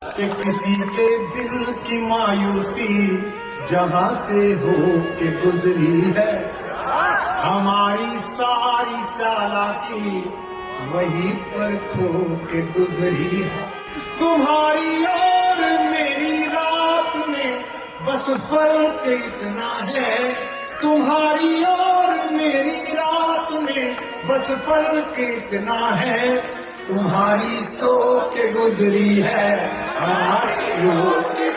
कि किसी के दिल की मायूसी जहां से हो के गुजरी है, हमारी सारी चालाकी वहीं पर खो के गुजरी है। तुम्हारी और मेरी रात में बस फर्क इतना है, तुम्हारी और मेरी रात में बस फर्क इतना है, तुम्हारी सो के गुजरी है, हमारी रो के।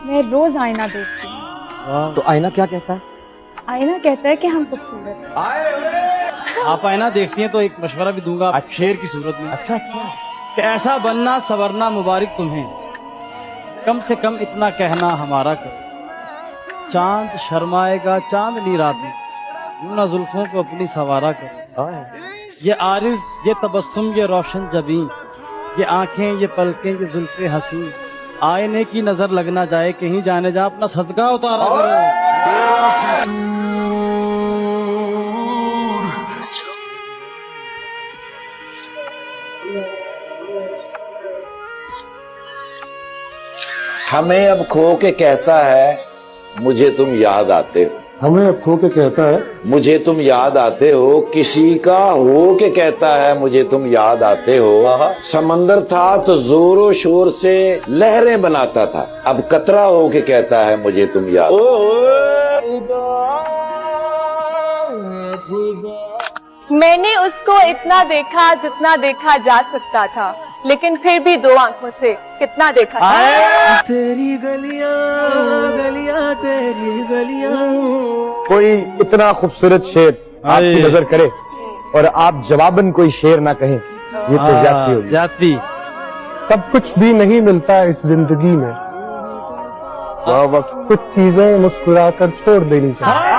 मैं रोज आईना देखती हूँ। तो आईना क्या कहता है? आईना कहता है कि हम खूबसूरत हैं। आप आईना देखती हैं तो एक मशवरा भी दूंगा शेर की सूरत में। अच्छा अच्छा। कि ऐसा बनना सवरना मुबारक तुम्हें, कम से कम इतना कहना हमारा करो। चांद शर्माएगा चांदनी रात में, यूं ना जुल्फों को अपनी सवारा करो। ये आरिज ये तबस्सुम ये रोशन जबीं, ये आंखें ये पलकें ये जुल्फे हंसी, आईने की नजर लग ना जाए कहीं, जाने जा अपना सदका उतारा करो। हमें अब खो के कहता है मुझे तुम याद आते हो, हमें अब खो के कहता है मुझे तुम याद आते हो, किसी का हो के कहता है मुझे तुम याद आते हो। समंदर था तो जोरों शोर से लहरें बनाता था, अब कतरा हो के कहता है मुझे तुम याद। मैंने उसको इतना देखा जितना देखा जा सकता था, लेकिन फिर भी दो आंखों से कितना देखा था। तेरी गलियां गलियां तेरी गलियां। कोई इतना खूबसूरत शेर आपकी नजर करे और आप जवाबन कोई शेर ना कहें, ये तो ज्यादती होगी। जाती सब कुछ भी नहीं मिलता इस जिंदगी में, कुछ चीजें मुस्कुरा कर छोड़ देनी चाहिए।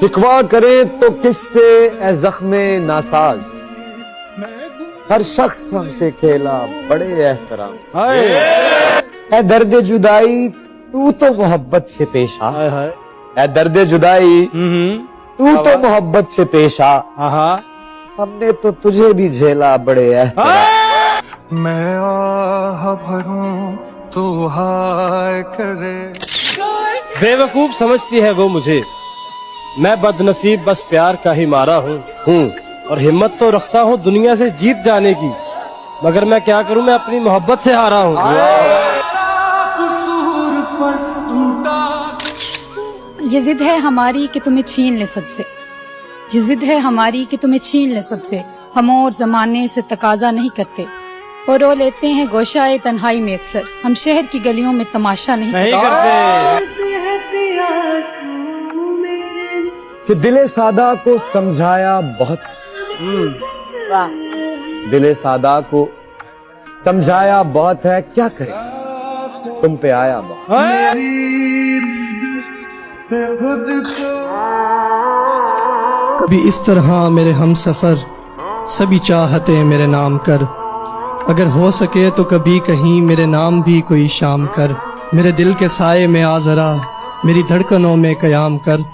शिकवा करे तो किससे ए ज़ख्मे नासाज, हर शख्स हमसे खेला बड़े एहतराम से। ए दर्द जुदाई तू तो मोहब्बत से पेश आ, ए दर्द जुदाई तू तो मोहब्बत से पेश आ, हमने तो तुझे भी झेला बड़े एहतराम। मैं आह भरूं तो हाय करे। बेवकूफ समझती है वो मुझे, मैं बदनसीब बस प्यार का ही मारा हूँ, और हिम्मत तो रखता हूँ दुनिया से जीत जाने की, मगर मैं क्या करूँ मैं अपनी मोहब्बत से हारा हूँ। ये जिद है हमारी कि तुम्हें छीन ले सबसे, ये जिद है हमारी कि तुम्हें छीन ले सबसे, हम और जमाने से तकाजा नहीं करते और रो लेते हैं गोशाए तन्हाई में अक्सर, हम शहर की गलियों में तमाशा नहीं करते। कि दिले सादा को समझाया बहुत, दिले सादा को समझाया बहुत है, क्या करें तुम पे आया बहुत। कभी इस तरह मेरे हम सफर सभी चाहते मेरे नाम कर, अगर हो सके तो कभी कहीं मेरे नाम भी कोई शाम कर, मेरे दिल के साए में आ जरा मेरी धड़कनों में कयाम कर,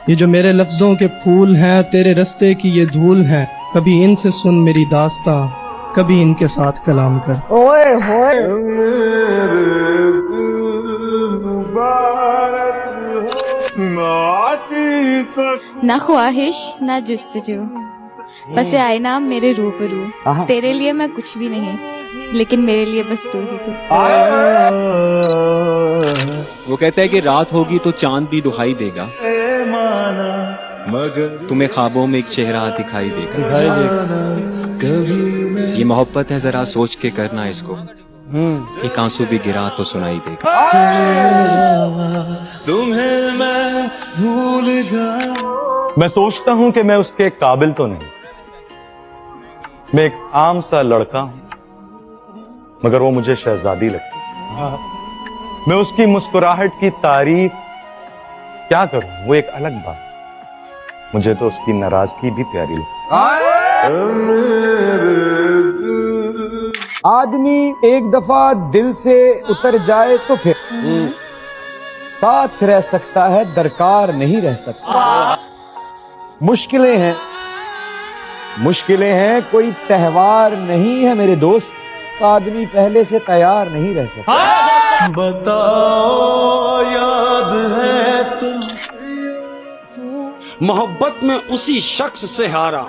ये जो मेरे लफ्जों के फूल हैं तेरे रस्ते की ये धूल हैं, कभी इनसे सुन मेरी दास्तां कभी इनके साथ कलाम कर। ओए होए ना ख्वाहिश ना जुस्तजू, बस ये आईना मेरे रूबरू, तेरे लिए मैं कुछ भी नहीं लेकिन मेरे लिए बस तू ही तू। वो कहता है कि रात होगी तो चांद भी दुहाई देगा, तुम्हें ख्वाबों में एक चेहरा दिखाई देगा। ये मोहब्बत है जरा सोच के करना इसको, एक आंसू भी गिरा तो सुनाई देगा। तुम्हें मैं भूल गया। मैं सोचता हूं कि मैं उसके काबिल तो नहीं, मैं एक आम सा लड़का हूं, मगर वो मुझे शहजादी लगती है। मैं उसकी मुस्कुराहट की तारीफ क्या करूं, वो एक अलग बात, मुझे तो उसकी नाराजगी भी प्यारी लगती। आदमी एक दफा दिल से उतर जाए तो फिर साथ रह सकता है, दरकार नहीं रह सकता। मुश्किलें हैं, मुश्किलें हैं, कोई त्योहार नहीं है मेरे दोस्त, आदमी पहले से तैयार नहीं रह सकता। बताओ याद है तुम मोहब्बत में उसी शख्स से हारा,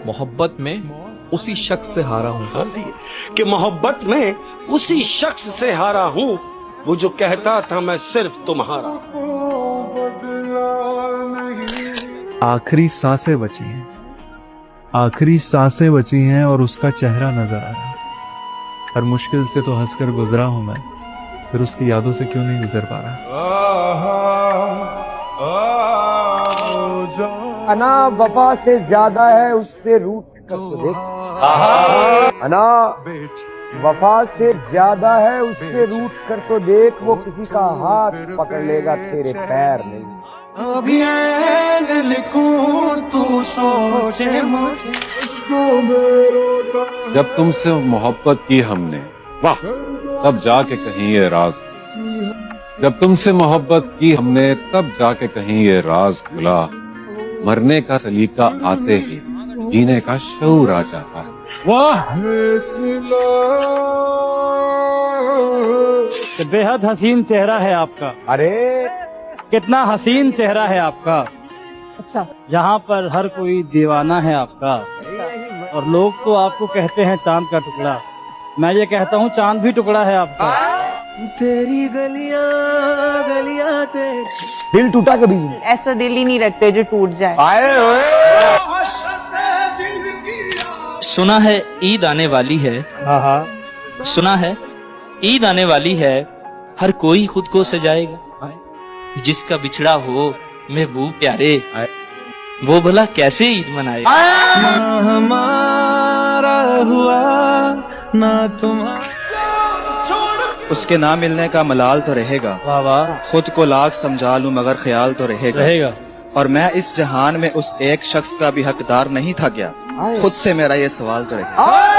मोहब्बत में उसी शख्स से हारा हूँ कि मोहब्बत में उसी शख्स से हारा हूँ, वो जो कहता था मैं सिर्फ तुम्हारा। आखिरी सांसें बची हैं, आखिरी सांसें बची हैं और उसका चेहरा नजर आ रहा है। हर मुश्किल से तो हंसकर गुजरा हूं मैं, फिर उसकी यादों से क्यों नहीं गुजर पा रहा। अना वफा से ज्यादा है उससे रूठ कर तो देख, अना वफा से ज्यादा है उससे रूठ कर तो देख, वो किसी का हाथ पकड़ लेगा तेरे पैर नहीं। अभी लिखूं तू सोचे मुझको। जब तुमसे मोहब्बत की हमने, वाह, तब जाके कहीं ये राज, जब तुमसे मोहब्बत की हमने तब जाके कहीं ये राज खुला। मरने का सलीका आते ही जीने का शऊर आ जाता है। वाह, बेहद हसीन चेहरा है आपका। अरे कितना हसीन चेहरा है आपका। अच्छा, यहाँ पर हर कोई दीवाना है आपका, और लोग तो आपको कहते हैं चांद का टुकड़ा। मैं ये कहता हूँ चांद भी टुकड़ा है आपका। तेरी गलियां गलियां तेरी। दिल टूटा कभी नहीं। ऐसा दिल ही नहीं रखते जो टूट जाए। आए ओए। सुना है ईद आने वाली है, हाँ, सुना है ईद आने वाली है, हर कोई खुद को सजाएगा। जिसका बिछड़ा हो महबूब प्यारे, वो भला कैसे ईद मनाएगा। ना हमारा हुआ ना तुम्हारा। उसके ना मिलने का मलाल तो रहेगा, वाह वाह, खुद को लाख समझा लूं मगर ख्याल तो रहेगा। और मैं इस जहान में उस एक शख्स का भी हकदार नहीं था क्या, खुद से मेरा ये सवाल तो रहेगा।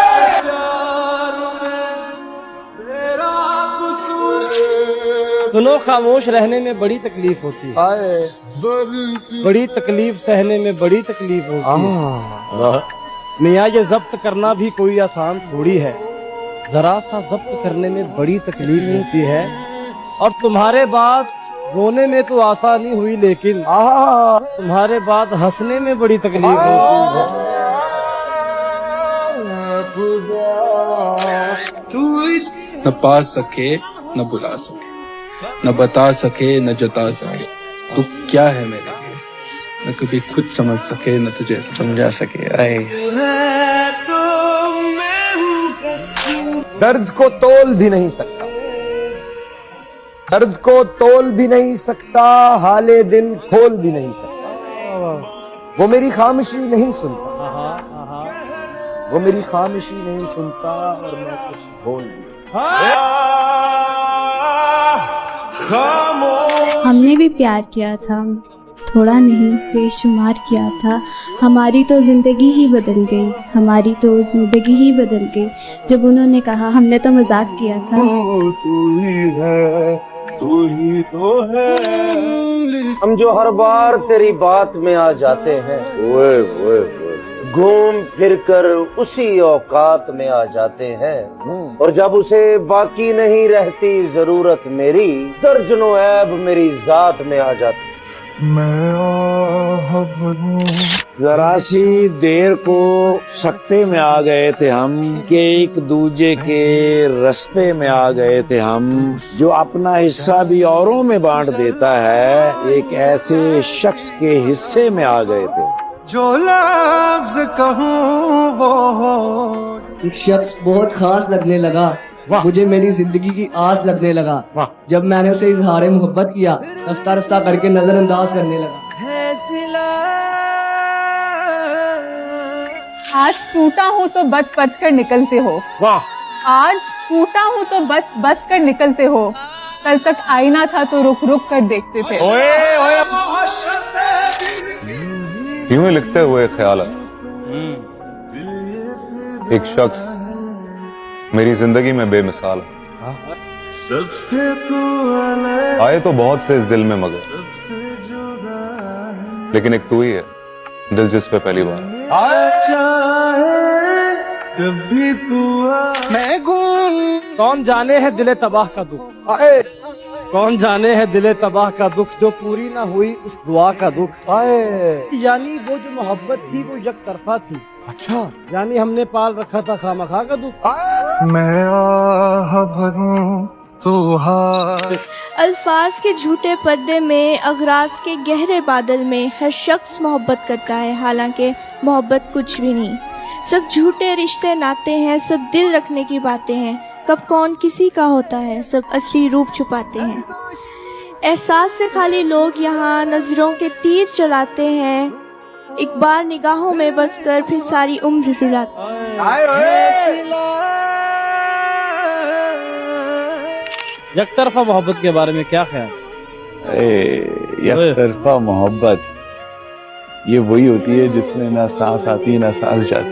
सुनो, खामोश रहने में बड़ी तकलीफ होती है, बड़ी तकलीफ सहने में बड़ी तकलीफ होती है। मियाँ, ये जब्त करना भी कोई आसान थोड़ी है, जरा सा जब्त करने में बड़ी तकलीफ होती है। और तुम्हारे बाद रोने में तो आसानी हुई, लेकिन तुम्हारे बाद हंसने में बड़ी तकलीफ होती है। न पा सके न बुला सके, न बता सके न जता सके, तू क्या है मेरे लिए, न कभी खुद समझ सके न तुझे समझा सके। दर्द को तोल भी नहीं सकता, दर्द को तोल भी नहीं सकता, हाले दिल खोल भी नहीं सकता। वो मेरी खामोशी नहीं सुनता, वो मेरी खामोशी नहीं सुनता, और मैं कुछ बोल नहीं। हमने भी प्यार किया था, थोड़ा नहीं बेशुमार किया था। हमारी तो जिंदगी ही बदल गई, हमारी तो जिंदगी ही बदल गई, जब उन्होंने कहा हमने तो मजाक किया था। तू ही है, तू ही तो है। हम जो हर बार तेरी बात में आ जाते हैं, ओए ओए ओए, घूम फिर कर उसी औकात में आ जाते हैं, और जब उसे बाकी नहीं रहती जरूरत मेरी, दर्जनों ऐब मेरी जात में आ जाती। मैं आह भरूं। जरा सी देर को सकते में आ गए थे हम, कि एक दूजे के रास्ते में आ गए थे हम। जो अपना हिस्सा भी औरों में बांट देता है, एक ऐसे शख्स के हिस्से में आ गए थे। जो लफ्ज कहूँ वो हो। एक शख्स बहुत खास लगने लगा, मुझे मेरी जिंदगी की आस लगने लगा। जब मैंने उसे इजहार मोहब्बत किया, रफ्ता रफ्ता करके नजरअंदाज करने लगा। आज टूटा हूँ तो बच बच कर निकलते हो, आज टूटा हूँ तो बच बच कर निकलते हो, कल तक आईना था तो रुक रुक कर देखते थे। यूं ही लिखते हुए ख्याल है, एक शख्स मेरी जिंदगी में बेमिसाल है। सबसे तू अलग, आए तो बहुत से इस दिल में, मगर लेकिन एक तू ही है दिल जिस पे पहली बार। कभी तू मैं कौन जाने है दिले तबाह का दुख, कौन जाने है दिले तबाह का दुख, जो पूरी ना हुई उस दुआ का दुख। यानी वो जो मोहब्बत थी वो एक तरफा थी। अच्छा, यानी हमने पाल रखा था खामखा का दुख। मैं आह भरूं तो अल्फाज के झूठे पर्दे में, अगराज के गहरे बादल में हर शख्स मोहब्बत करता है, हालांकि मोहब्बत कुछ भी नहीं। सब झूठे रिश्ते नाते हैं, सब दिल रखने की बातें हैं, कब कौन किसी का होता है, सब असली रूप छुपाते हैं। एहसास से खाली लोग यहाँ नजरों के तीर चलाते हैं, एक बार निगाहों में बसकर फिर सारी उम्र रुलाते हैं। एक तरफा मोहब्बत के बारे में क्या ख्याल? एक तरफा मोहब्बत ये वही होती है जिसमें ना सांस आती ना सांस जाती।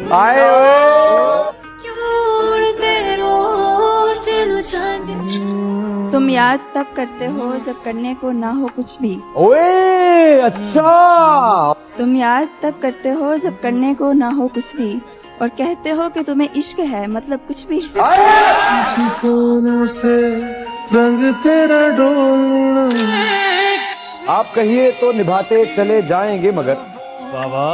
तुम याद तब करते हो जब करने को ना हो कुछ भी। ओए अच्छा। तुम याद तब करते हो जब करने को ना हो कुछ भी, और कहते हो कि तुम्हें इश्क है, मतलब कुछ भी। से रंग तेरा डोलना। आप कहिए तो निभाते चले जाएंगे मगर, बाबा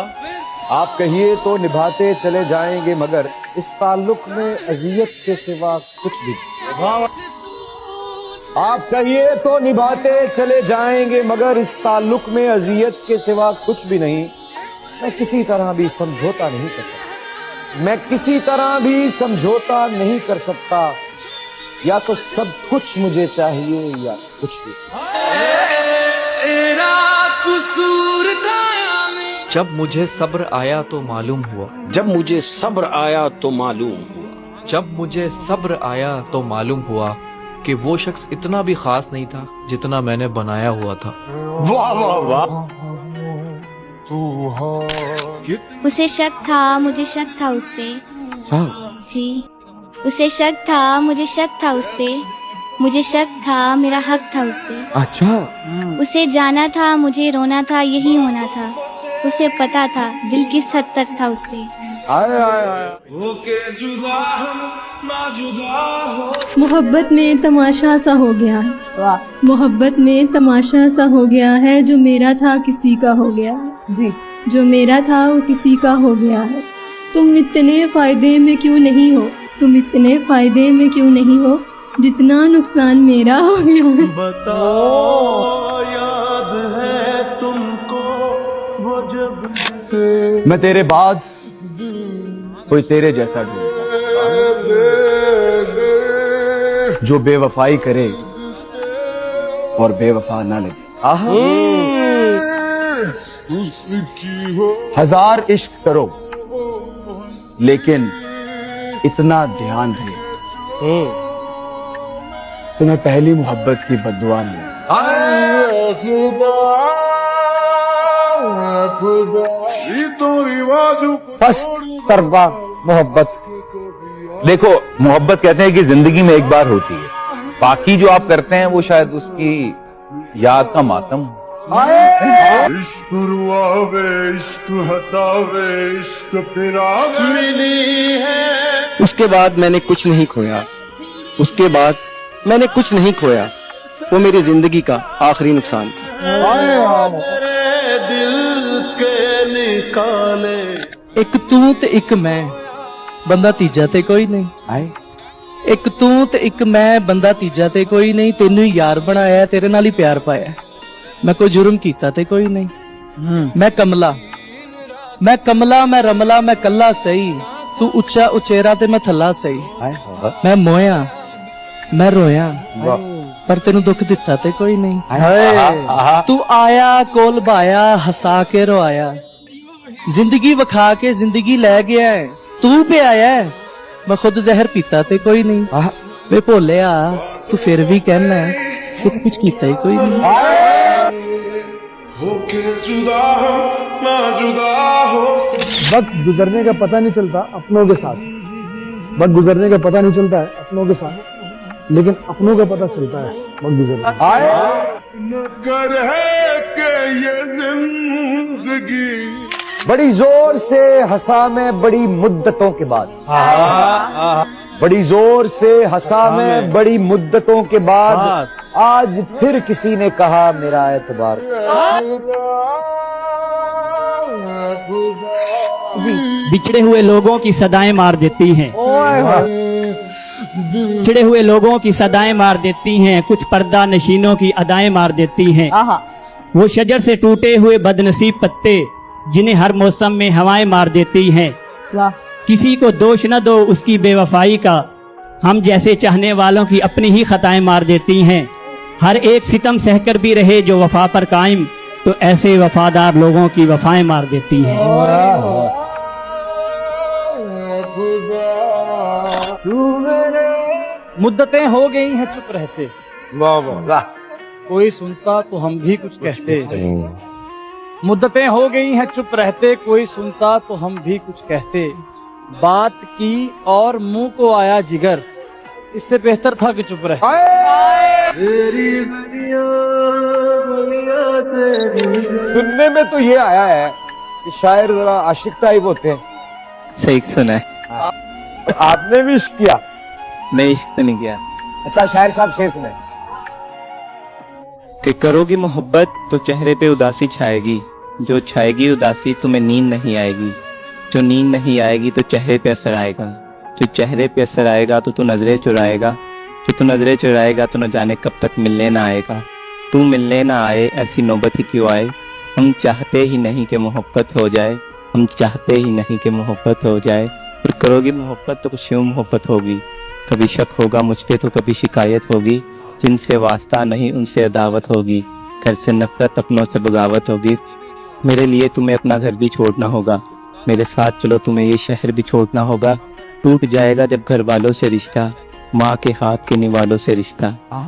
आप कहिए तो निभाते चले जाएंगे मगर इस ताल्लुक में अजियत के सिवा कुछ भी। आप कहिए तो निभाते चले जाएंगे मगर इस ताल्लुक में अजियत के सिवा कुछ भी नहीं। मैं किसी तरह भी समझौता नहीं कर सकता, मैं किसी तरह भी समझौता नहीं कर सकता। या तो सब कुछ मुझे चाहिए या कुछ भी। जब मुझे सब्र आया तो मालूम हुआ, जब मुझे सब्र आया तो मालूम हुआ, जब मुझे सब्र आया तो मालूम हुआ कि वो शख्स इतना भी खास नहीं था जितना मैंने बनाया हुआ था। वाह वाह वाह। उसे शक था, मुझे शक था उस पे। जी, उसे शक था, मुझे शक था उस पे, मुझे शक था, मेरा हक था उस पे। अच्छा। उसे जाना था, मुझे रोना था, यही होना था। उसे पता था दिल किस हद तक था उस पे। मोहब्बत में तमाशा सा हो गया है, मोहब्बत में तमाशा सा हो गया है, जो मेरा था किसी का हो गया है, जो मेरा था वो किसी का हो गया है। तुम इतने फायदे में क्यों नहीं हो, तुम इतने फायदे में क्यों नहीं हो, जितना नुकसान मेरा हो गया है। बताओ याद है तुमको वो जब मैं तेरे बाद कोई तेरे जैसा ढूंढता, जो बेवफाई करे और बेवफा ना लगे। हजार इश्क करो लेकिन इतना ध्यान रहे तुम्हें पहली मोहब्बत की बद्दुआ मिले। फर्स्ट तरफा मोहब्बत। देखो, मोहब्बत कहते हैं कि जिंदगी में एक बार होती है, बाकी जो आप करते हैं वो शायद उसकी याद का मातम। इश्क रुआवे, इश्क हंसावे, इश्क फिरावे मिली है। उसके बाद मैंने कुछ नहीं खोया, उसके बाद मैंने कुछ नहीं खोया, वो मेरी जिंदगी का आखिरी नुकसान था। दिल के निकाले एक तू ते एक मैं, बंदा तीजा ते कोई नहीं। एक तू ते एक मैं, बंदा तीजा ते कोई नहीं। तेनू ही यार बनाया, तेरे नाल ही प्यार पाया। मैं कोई जुर्म कीता ते कोई नहीं। मैं कमला, मैं कमला, मैं रमला, मैं कल्ला सही। तू उच्चा उचेरा ते मैं थल्ला सही। मैं मोया, मैं रोया, पर तेनू दुख दिता ते कोई नहीं। तू आया कोल भाया, हंसा के रोया, जिंदगी वखा के जिंदगी ले गया है। तू पे आया है, मैं खुद जहर पीता ते कोई नहीं। वे भोलिया, तू फिर भी कहना है कि तू कुछ कीता ही कोई नहीं। होके जुदा हम ना जुदा हो। वक्त गुजरने का पता नहीं चलता अपनों के साथ, वक्त गुजरने का पता नहीं चलता है अपनों के साथ। लेकिन अपनों का पता चलता है वक्त गुजर कर है कि ये जिंदगी। बड़ी जोर से हंसा मैं बड़ी मुद्दतों के बाद, बड़ी जोर से हंसा मैं बड़ी मुद्दतों के बाद, आज फिर किसी ने कहा मेरा एतबार। बिछड़े हुए लोगों की सदाएं मार देती हैं, छिड़े हुए लोगों की सदाएं मार देती हैं, कुछ पर्दा नशीनों की अदाएं मार देती हैं। वो शजर से टूटे हुए बदनसीब पत्ते जिन्हें हर मौसम में हवाएं मार देती हैं। किसी को दोष न दो उसकी बेवफाई का, हम जैसे चाहने वालों की अपनी ही खताएं मार देती हैं। हर एक सितम सहकर भी रहे जो वफा पर कायम, तो ऐसे वफादार लोगों की वफाएं मार देती हैं। मुद्दतें हो गई हैं चुप रहते, वाह वाह, कोई सुनता तो हम भी कुछ कहते। मुद्दतें हो गई हैं चुप रहते, कोई सुनता तो हम भी कुछ कहते। बात की और मुंह को आया जिगर, इससे बेहतर था कि चुप रहे। सुनने में तो ये आया है कि शायर जरा आशिक टाइप होते हैं। सही सुना है। आपने भी इश्क किया? नहीं, इश्क तो नहीं किया। अच्छा शायर साहब शेर सुने। कि करोगी मोहब्बत तो चेहरे पे उदासी छाएगी, जो छाएगी उदासी तुम्हें नींद नहीं आएगी, जो नींद नहीं आएगी तो चेहरे पे असर आएगा, जो चेहरे पे असर आएगा तो तू नजरें चुराएगा, जो तू नजरें चुराएगा तो न जाने कब तक मिलने ना आएगा। तू मिलने ना आए ऐसी नौबत ही क्यों आए, हम चाहते ही नहीं कि मोहब्बत हो जाए, हम चाहते ही नहीं कि मोहब्बत हो जाए। और करोगी मोहब्बत तो कुछ यूं मोहब्बत होगी, कभी शक होगा मुझ पे तो कभी शिकायत होगी, जिनसे वास्ता नहीं उनसे अदावत होगी, घर से नफरत अपनों से बगावत होगी। मेरे लिए तुम्हें अपना घर भी छोड़ना होगा, मेरे साथ चलो तुम्हें ये शहर भी छोड़ना होगा। टूट जाएगा जब घर वालों से रिश्ता, माँ के हाथ के निवालों से रिश्ता,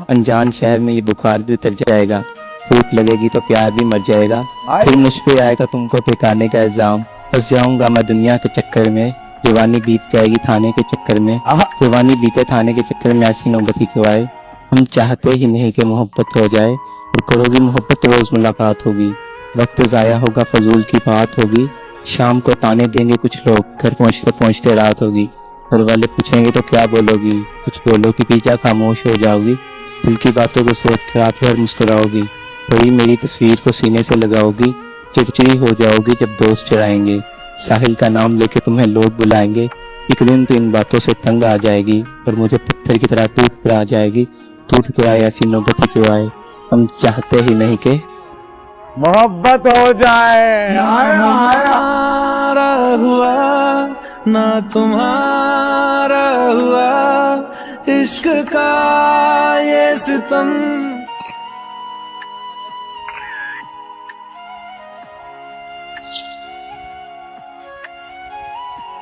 अनजान शहर में ये बुखार भी उतर जाएगा, भूख लगेगी तो प्यार भी मर जाएगा। फिर मुझ पे आएगा तुमको फेंकाने का इल्जाम, फंस जाऊंगा मैं दुनिया के चक्कर में, जवानी बीत जाएगी थाने के चक्कर में, जवानी बीते थाने के चक्कर में ऐसी नौबत ही क्यों आए। हम चाहते ही नहीं कि मोहब्बत हो जाए, और करोगी मोहब्बत रोज मुलाकात होगी, वक्त जाया होगा फजूल की बात होगी। शाम को ताने देंगे कुछ लोग, घर पहुंचते पहुंचते रात होगी, घर वाले पूछेंगे तो क्या बोलोगी, कुछ बोलो कि पीछा खामोश हो जाओगी, दिल की बातों को सोच कर आप फिर मुस्कुराओगी, वही मेरी तस्वीर को सीने से लगाओगी, चिड़चिड़ी हो जाओगी जब दोस्त चढ़ाएंगे, साहिल का नाम लेके तुम्हें लोग बुलाएंगे। एक दिन तो इन बातों से तंग आ जाएगी और मुझे पत्थर की तरह टूट कर आ जाएगी। टूट कर आए ऐसी नौबत ही क्यों आए, हम चाहते ही नहीं के मोहब्बत हो जाए। हमारा हुआ ना तुम्हारा हुआ, इश्क का ये सितम।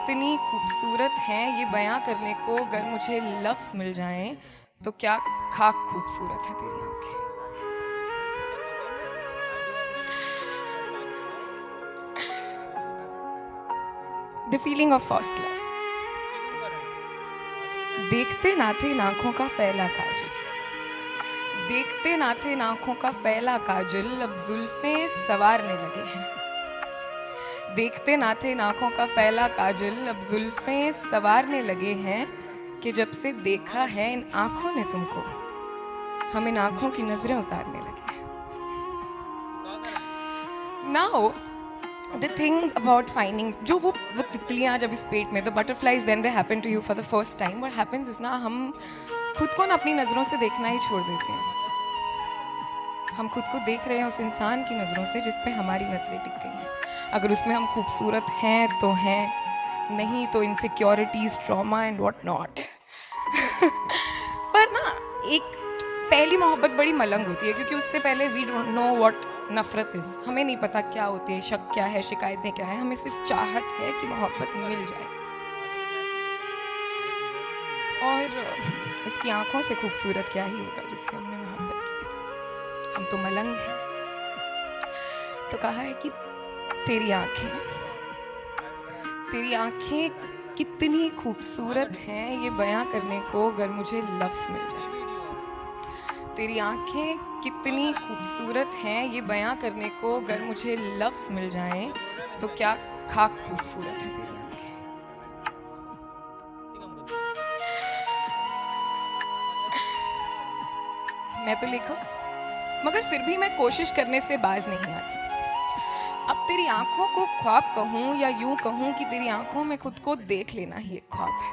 इतनी खूबसूरत हैं ये बयां करने को, अगर मुझे लफ्ज मिल जाएं तो क्या खाक खूबसूरत है तेरी आंखें। The feeling of first love. देखते ना थे नाखों का फैला काजल, देखते ना थे नाखों का फैला काजल, अब जुल्फें संवारने लगे हैं। देखते ना थे नाखों का फैला काजल, अब जुल्फें संवारने लगे हैं, कि जब से देखा है इन आंखों ने तुमको, हम इन आंखों की नजरें उतारने लगे हैं। Now the thing about finding, जो वो तितलियां जब इस पेट में, the butterflies when they happen to you for the first time, what happens is ना, हम खुद को ना अपनी नजरों से देखना ही छोड़ देते हैं। हम खुद को देख रहे हैं उस इंसान की नजरों से जिस पे हमारी नजरें टिक गई हैं। अगर उसमें हम खूबसूरत हैं तो हैं, नहीं तो insecurities, trauma and what not. पर ना एक पहली मोहब्बत बड़ी मलंग होती है, क्योंकि उससे पहले वी डोंट नो व्हाट नफरत इज। हमें नहीं पता क्या होती है, शक क्या है, शिकायतें क्या है, हमें सिर्फ चाहत है कि मोहब्बत मिल जाए। और उसकी आंखों से खूबसूरत क्या ही होगा जिससे हमने मोहब्बत की। हम तो मलंग हैं। तो कहा है कि तेरी आंखें कितनी खूबसूरत हैं ये बयां करने को अगर मुझे लफ्ज़ मिल जाए। तेरी आंखें कितनी खूबसूरत हैं ये बयां करने को अगर मुझे लफ्ज़ मिल जाएं तो क्या खाक खूबसूरत है तेरी आंखें। मैं तो लिखूं मगर फिर भी मैं कोशिश करने से बाज नहीं आती। अब तेरी आंखों को ख्वाब कहूं या यूं कहूं कि तेरी आंखों में खुद को देख लेना ही एक ख्वाब है,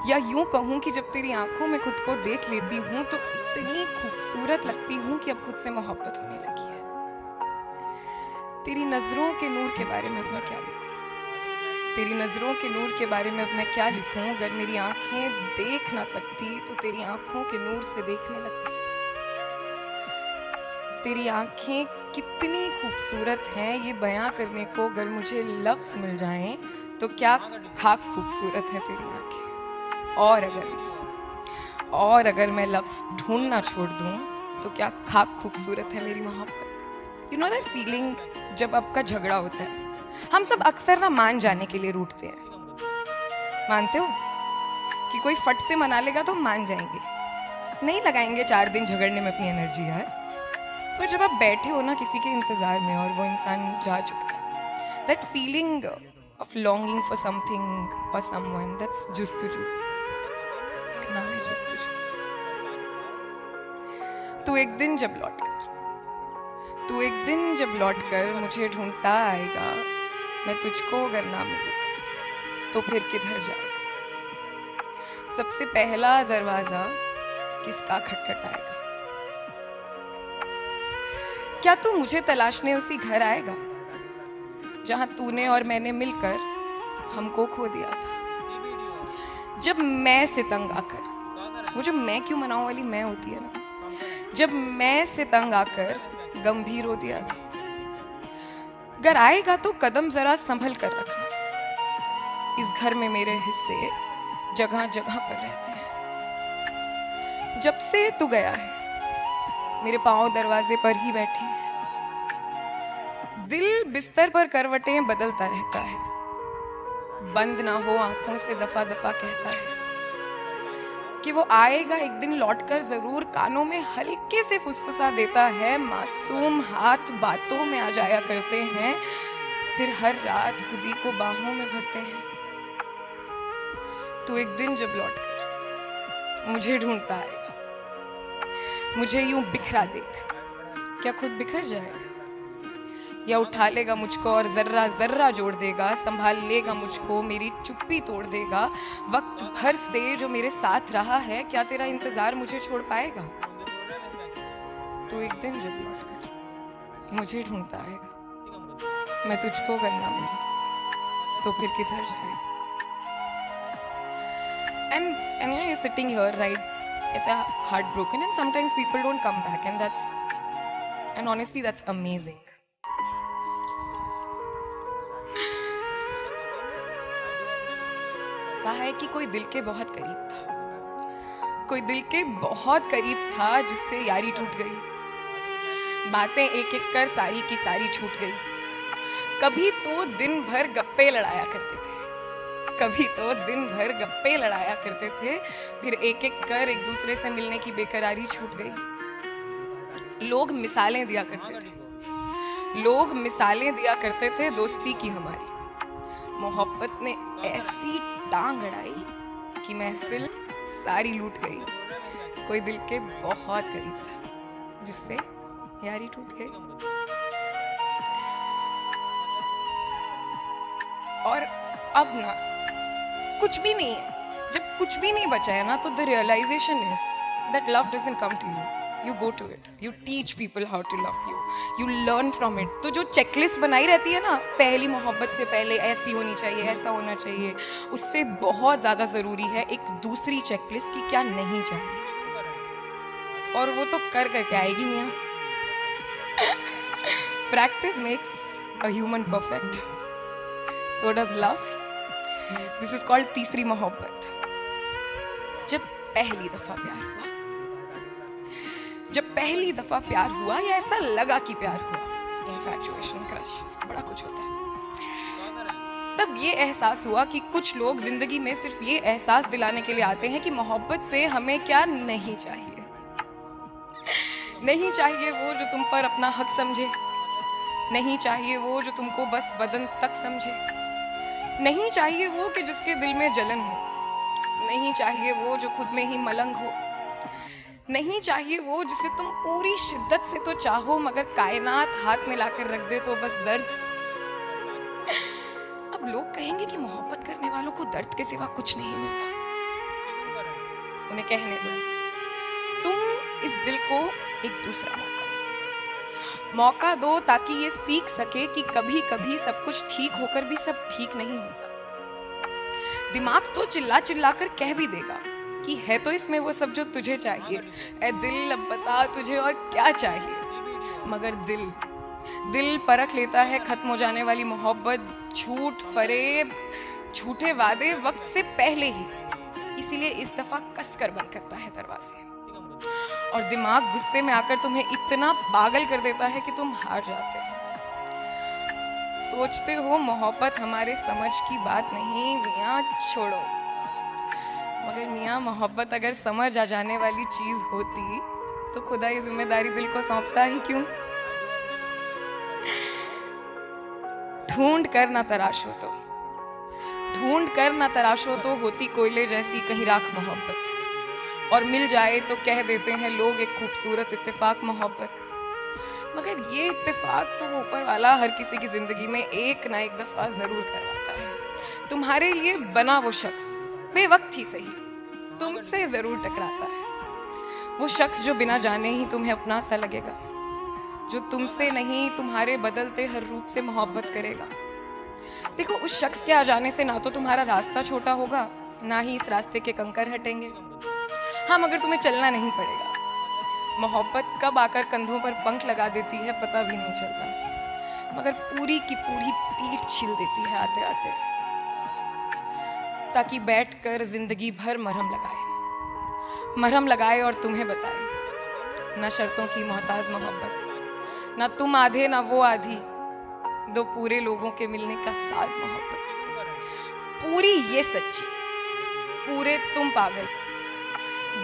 या यूं कहूं कि जब तेरी आंखों में खुद को देख लेती हूं तो इतनी खूबसूरत लगती हूं कि अब खुद से मोहब्बत होने लगी है। तेरी नजरों के नूर के बारे में अब मैं क्या लिखूं, तेरी नजरों के नूर के बारे में अब मैं क्या लिखूं। अगर मेरी आंखें देख ना सकती तो तेरी आंखों के नूर से देखने लगती। तेरी आंखें कितनी खूबसूरत हैं ये बयां करने को अगर मुझे लफ्ज़ मिल जाएं तो क्या खाक खूबसूरत है तेरी आंखें। और अगर मैं लफ्ज़ ढूंढना छोड़ दूं तो क्या खाक खूबसूरत है मेरी मोहब्बत। यू नो दैट फीलिंग जब आपका झगड़ा होता है, हम सब अक्सर ना मान जाने के लिए रूठते हैं। मानते हो कि कोई फट से मना लेगा तो मान जाएंगे, नहीं लगाएंगे 4 दिन झगड़ने में अपनी एनर्जी यार। पर जब आप बैठे हो ना किसी के इंतज़ार में और वो इंसान जा चुका है, that feeling of longing for something और समवन, दैट्स जुस्तजू। इसका नाम है जुस्तजू। तू एक दिन जब लौट कर मुझे ढूंढता आएगा, मैं तुझको अगर ना मिलूं तो फिर किधर जाएगा। सबसे पहला दरवाजा किसका खटखटाएगा। क्या तू मुझे तलाशने उसी घर आएगा जहां तूने और मैंने मिलकर हमको खो दिया था। जब मैं से तंग आकर, वो जो मैं क्यों मनाऊं वाली मैं होती है ना, जब मैं से तंग आकर गंभीर हो दिया था। अगर आएगा तो कदम जरा संभल कर रखना। इस घर में मेरे हिस्से जगह जगह पर रहते हैं। जब से तू गया है मेरे पांव दरवाजे पर ही बैठे हैं। दिल बिस्तर पर करवटें बदलता रहता है, बंद ना हो आंखों से दफा दफा कहता है कि वो आएगा एक दिन लौटकर जरूर। कानों में हल्के से फुसफुसा देता है, मासूम हाथ बातों में आ जाया करते हैं, फिर हर रात खुद ही को बाहों में भरते हैं। तो एक दिन जब लौटकर मुझे ढूंढता आएगा, मुझे यूं बिखरा देख, क्या खुद बिखर जाएगा या उठा लेगा मुझको और जर्रा जर्रा जोड़ देगा, संभाल लेगा मुझको, मेरी चुप्पी तोड़ देगा। वक्त भर से जो मेरे साथ रहा है, क्या तेरा इंतजार मुझे छोड़ पाएगा। तो एक दिन जब लौटकर मुझे ढूंढता आएगा, मैं तुझको अगर ना मिली तो फिर किधर जाएगा। And you know, you're sitting here, right? It's heartbroken, and sometimes people don't come back, and honestly, that's amazing. कहा है कि कोई दिल के बहुत करीब था, कोई दिल के बहुत करीब था जिससे यारी टूट गई। बातें एक एक कर सारी की सारी छूट गई। कभी तो दिन भर गप्पे लड़ाया करते थे, फिर एक एक कर एक दूसरे से मिलने की बेकरारी छूट गई। लोग मिसालें दिया करते थे दोस्ती की हमारी। मोहब्बत ने ऐसी टांग अड़ाई कि महफिल सारी लूट गई। कोई दिल के बहुत करीब था जिससे यारी टूट गई। और अब ना कुछ भी नहीं है। जब कुछ भी नहीं बचा है ना, तो the realisation is that love doesn't come to you, you go to it, you teach people how to love you, you learn from it. तो जो चेकलिस्ट बनाई रहती है ना, पहली मोहब्बत से पहले ऐसी होनी चाहिए, ऐसा होना चाहिए, उससे बहुत ज़्यादा ज़रूरी है एक दूसरी चेकलिस्ट की क्या नहीं चाहिए। और वो तो करके आएगी मियाँ। Practice makes a human perfect, so does love. This is called तीसरी मोहब्बत। जब पहली दफा प्यार हुआ या ऐसा लगा कि प्यार हुआ, इन्फैचुएशन, क्रश, बड़ा कुछ होता है। तब ये एहसास हुआ कि कुछ लोग जिंदगी में सिर्फ ये एहसास दिलाने के लिए आते हैं कि मोहब्बत से हमें क्या नहीं चाहिए। नहीं चाहिए वो जो तुम पर अपना हक समझे, नहीं चाहिए वो जो तुमको बस बदन तक समझे, नहीं चाहिए वो कि जिसके दिल में जलन हो, नहीं चाहिए वो जो खुद में ही मलंग हो, नहीं चाहिए वो जिसे तुम पूरी शिद्दत से तो चाहो मगर कायनात हाथ में लाकर रख दे तो बस दर्द। अब लोग कहेंगे कि मोहब्बत करने वालों को दर्द के सिवा कुछ नहीं मिलता। उन्हें कहने दो, तुम इस दिल को एक दूसरा मौका दो ताकि ये सीख सके कि कभी कभी सब कुछ ठीक होकर भी सब ठीक नहीं होता। दिमाग तो चिल्ला चिल्ला कर कह भी देगा कि है तो इसमें वो सब जो तुझे चाहिए। ऐ दिल अब बता तुझे और क्या चाहिए। मगर दिल परख लेता है खत्म हो जाने वाली मोहब्बत, झूठ, फरेब, झूठे वादे वक्त से पहले ही। इसीलिए इस दफा कसकर बंद करता है दरवाजे और दिमाग गुस्से में आकर तुम्हें इतना पागल कर देता है कि तुम हार जाते हो। सोचते हो मोहब्बत हमारे समझ की बात नहीं, मियाँ छोड़ो। मगर मियाँ मोहब्बत अगर समझ आ जाने वाली चीज होती तो खुदा ये जिम्मेदारी दिल को सौंपता ही क्यों। ढूंढ कर ना तराशो तो, ढूंढ कर ना तराशो तो होती कोयले जैसी कहीं राख मोहब्बत, और मिल जाए तो कह देते हैं लोग एक खूबसूरत इत्तेफाक मोहब्बत। मगर ये इत्तेफाक तो ऊपर वाला हर किसी की जिंदगी में एक ना एक दफा जरूर करवाता है। तुम्हारे लिए बना वो शख्स बेवक्त ही सही तुमसे जरूर टकराता है। वो शख्स जो बिना जाने ही तुम्हें अपना सा लगेगा, जो तुमसे नहीं तुम्हारे बदलते हर रूप से मोहब्बत करेगा। देखो उस शख्स के आ जाने से ना तो तुम्हारा रास्ता छोटा होगा, ना ही इस रास्ते के कंकर हटेंगे। हाँ, मगर तुम्हें चलना नहीं पड़ेगा। मोहब्बत कब आकर कंधों पर पंख लगा देती है पता भी नहीं चलता, मगर पूरी की पूरी पीठ छील देती है आते आते, ताकि बैठकर जिंदगी भर मरहम लगाए और तुम्हें बताए ना शर्तों की मोहताज मोहब्बत, ना तुम आधे ना वो आधी, दो पूरे लोगों के मिलने का साज मोहब्बत। पूरी ये सच्ची, पूरे तुम पागल,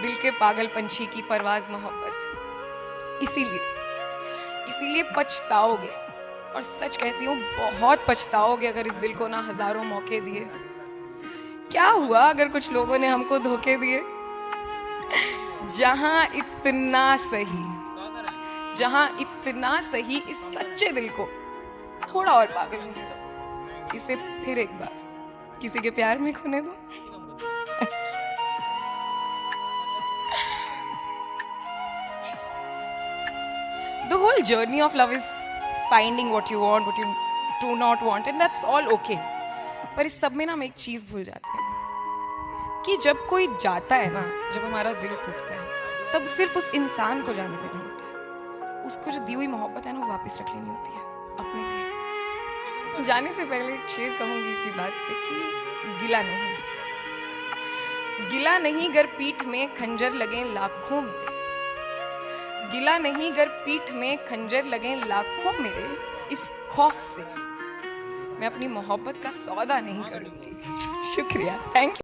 दिल के पागल पंछी की परवाज मोहब्बत। इसीलिए पछताओगे, और सच कहती हूँ बहुत पछताओगे अगर इस दिल को ना हजारों मौके दिए। क्या हुआ अगर कुछ लोगों ने हमको धोखे दिए। जहां इतना सही इस सच्चे दिल को थोड़ा और पागल होने दो, इसे फिर एक बार किसी के प्यार में खोने दो। The whole journey of love is finding what you want, what you do not want, and that's all okay. पर इस सब में ना हम एक चीज भूल जाते हैं कि जब कोई जाता है ना, जब हमारा दिल टूटता है, तब सिर्फ उस इंसान को जाने देना होता है। उसको जो दी हुई मोहब्बत है ना वो वापस रख लेनी होती है अपने लिए। जाने से पहले एक शेर कहूंगी इसी बात पे कि गिला नहीं गर पीठ में खंजर लगे लाखों मेरे, गिला नहीं गर पीठ में खंजर लगे लाखों मेरे, इस खौफ से मैं अपनी मोहब्बत का सौदा नहीं करूंगी। शुक्रिया, थैंक यू।